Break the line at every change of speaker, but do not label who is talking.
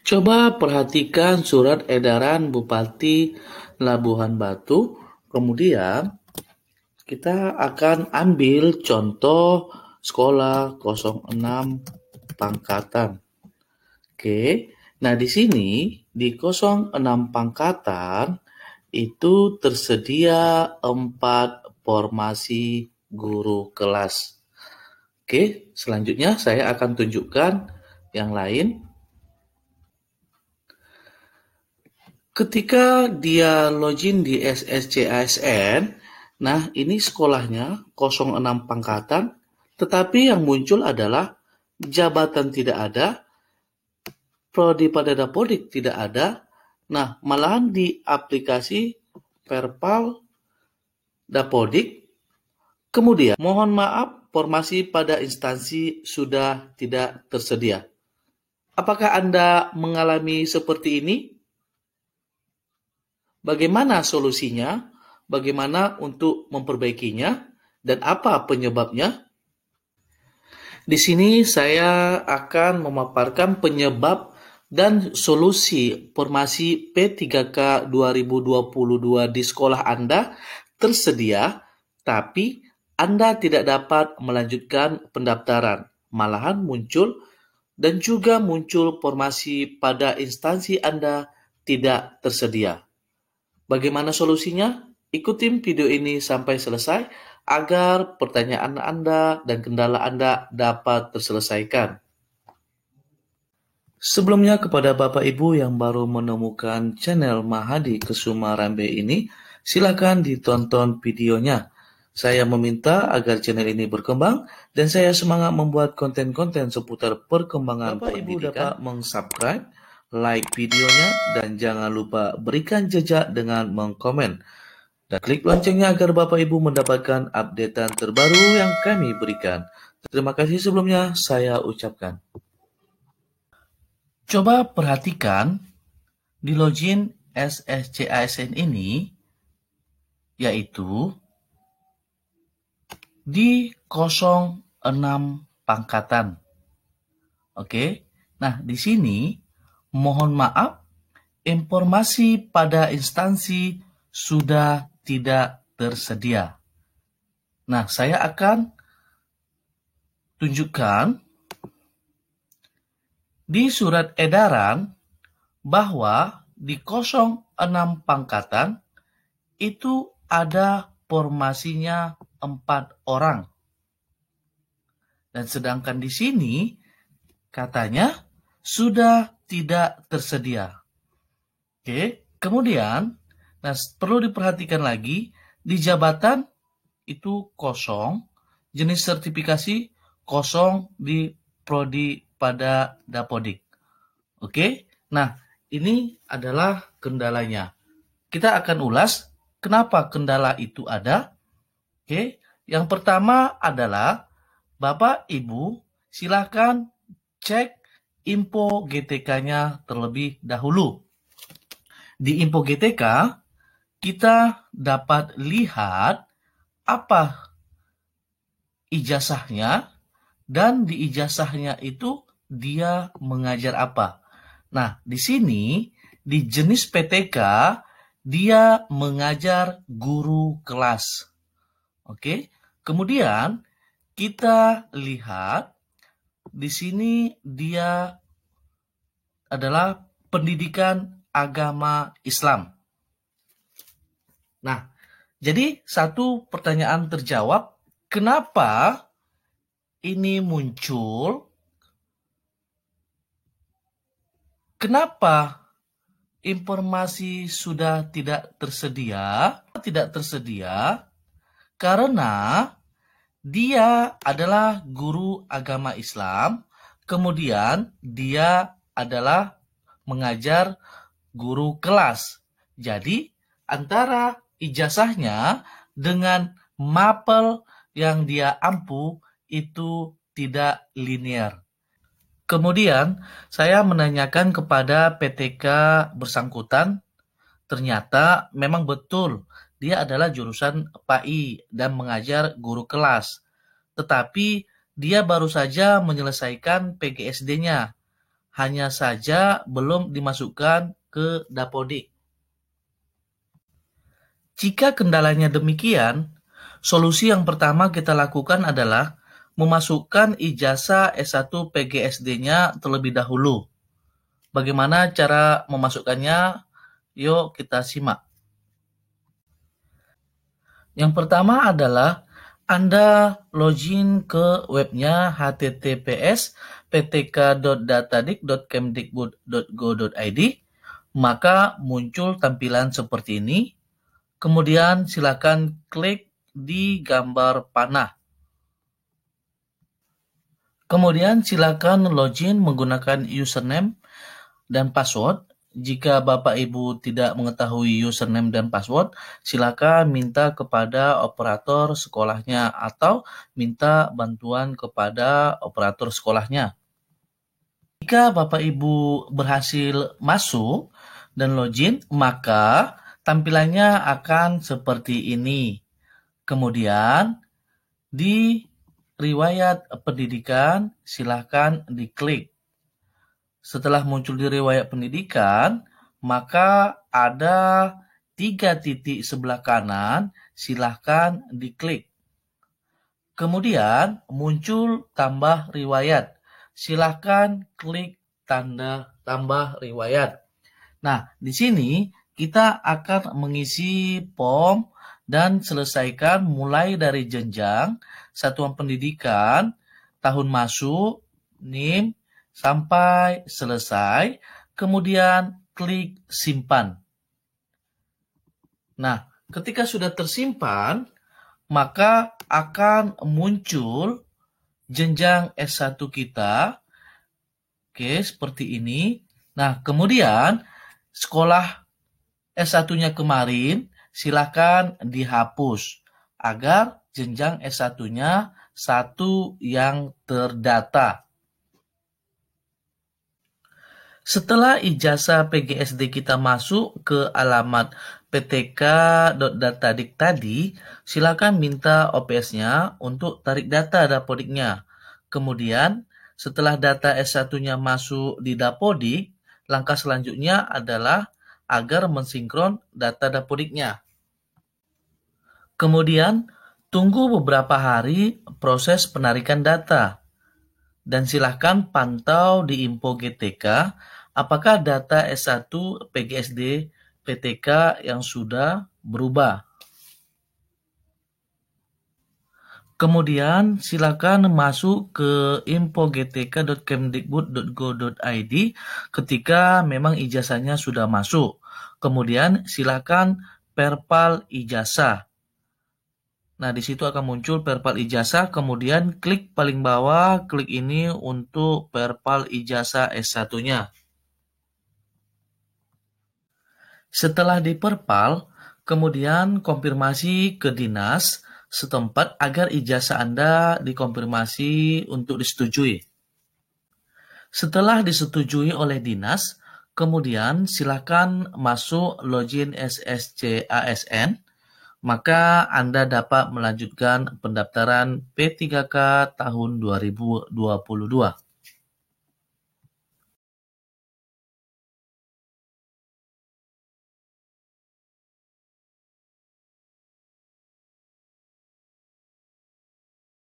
Coba perhatikan surat edaran Bupati Labuhan Batu. Kemudian kita akan ambil contoh sekolah 06 Pangkatan. Oke. Nah, di sini di 06 Pangkatan itu tersedia 4 formasi guru kelas. Oke, selanjutnya saya akan tunjukkan yang lain. Ketika dia login di SSCASN, nah ini sekolahnya 06 Pangkatan, tetapi yang muncul adalah jabatan tidak ada, prodi pada Dapodik tidak ada. Nah, malahan di aplikasi Perpal Dapodik, kemudian mohon maaf, formasi pada instansi sudah tidak tersedia. Apakah Anda mengalami seperti ini? Bagaimana solusinya? Bagaimana untuk memperbaikinya? Dan apa penyebabnya? Di sini saya akan memaparkan penyebab dan solusi formasi P3K 2022 di sekolah Anda tersedia, tapi Anda tidak dapat melanjutkan pendaftaran. Malahan muncul dan juga muncul formasi pada instansi Anda tidak tersedia. Bagaimana solusinya? Ikutin video ini sampai selesai agar pertanyaan Anda dan kendala Anda dapat terselesaikan. Sebelumnya kepada Bapak Ibu yang baru menemukan channel Mahadi Kusuma Rambe ini, silakan ditonton videonya. Saya meminta agar channel ini berkembang dan saya semangat membuat konten-konten seputar perkembangan Bapak Ibu dapat meng-subscribe, like videonya, dan jangan lupa berikan jejak dengan mengkomen. Dan klik loncengnya agar Bapak Ibu mendapatkan updatean terbaru yang kami berikan. Terima kasih sebelumnya saya ucapkan. Coba perhatikan di login SSCASN ini, yaitu di 06 Pangkatan. Oke. Nah, di sini mohon maaf, informasi pada instansi sudah tidak tersedia. Nah, saya akan tunjukkan di surat edaran bahwa di 06 Pangkatan itu ada formasinya 4 orang. Dan sedangkan di sini katanya sudah tidak tersedia. Oke, kemudian perlu diperhatikan lagi di jabatan itu kosong, jenis sertifikasi kosong di prodi pada Dapodik. Oke, nah ini adalah kendalanya. Kita akan ulas kenapa kendala itu ada. Oke, yang pertama adalah Bapak Ibu silakan cek info GTK-nya terlebih dahulu. Di info GTK kita dapat lihat apa ijazahnya dan di ijazahnya itu dia mengajar apa. Nah, di sini di jenis PTK dia mengajar guru kelas. Oke. Kemudian kita lihat di sini dia adalah pendidikan agama Islam. Nah, jadi satu pertanyaan terjawab, kenapa ini muncul? Kenapa informasi sudah tidak tersedia? Tidak tersedia karena dia adalah guru agama Islam, kemudian dia adalah mengajar guru kelas. Jadi, antara ijazahnya dengan mapel yang dia ampu itu tidak linear. Kemudian, saya menanyakan kepada PTK bersangkutan, ternyata memang betul dia adalah jurusan PAI dan mengajar guru kelas. Tetapi dia baru saja menyelesaikan PGSD-nya. hanya saja belum dimasukkan ke Dapodik. Jika kendalanya demikian, solusi yang pertama kita lakukan adalah memasukkan ijazah S1 PGSD-nya terlebih dahulu. Bagaimana cara memasukkannya? Yuk kita simak. Yang pertama adalah Anda login ke webnya https://ptk.datadik.kemdikbud.go.id, maka muncul tampilan seperti ini. Kemudian silakan klik di gambar panah. Kemudian silakan login menggunakan username dan password. Jika Bapak Ibu tidak mengetahui username dan password, silakan minta kepada operator sekolahnya atau minta bantuan kepada operator sekolahnya. Jika Bapak Ibu berhasil masuk dan login, maka tampilannya akan seperti ini. Kemudian di riwayat pendidikan silakan diklik. Setelah muncul di riwayat pendidikan, maka ada 3 titik sebelah kanan, silakan diklik. Kemudian muncul tambah riwayat. Silakan klik tanda tambah riwayat. Nah, di sini kita akan mengisi form dan selesaikan mulai dari jenjang, satuan pendidikan, tahun masuk, NIM, sampai selesai, kemudian klik simpan. Nah, ketika sudah tersimpan, maka akan muncul jenjang S1 kita. Oke, seperti ini. Nah, kemudian sekolah S1-nya kemarin silakan dihapus agar jenjang S1-nya satu yang terdata. Setelah ijazah PGSD kita masuk ke alamat ptk.datadik tadi, silakan minta OPS-nya untuk tarik data Dapodiknya. Kemudian, setelah data S1-nya masuk di Dapodik, langkah selanjutnya adalah agar mensinkron data Dapodiknya. Kemudian, tunggu beberapa hari proses penarikan data. Dan silakan pantau di info GTK apakah data S1 PGSD PTK yang sudah berubah. Kemudian silakan masuk ke info.gtk.kemdikbud.go.id ketika memang ijazahnya sudah masuk. Kemudian silakan perpal ijazah. Nah, di situ akan muncul perpal ijazah, kemudian klik paling bawah, klik ini untuk perpal ijazah S1-nya. Setelah diperpal, kemudian konfirmasi ke dinas setempat agar ijazah Anda dikonfirmasi untuk disetujui. Setelah disetujui oleh dinas, kemudian silakan masuk login SSC ASN, maka Anda dapat melanjutkan pendaftaran P3K tahun 2022.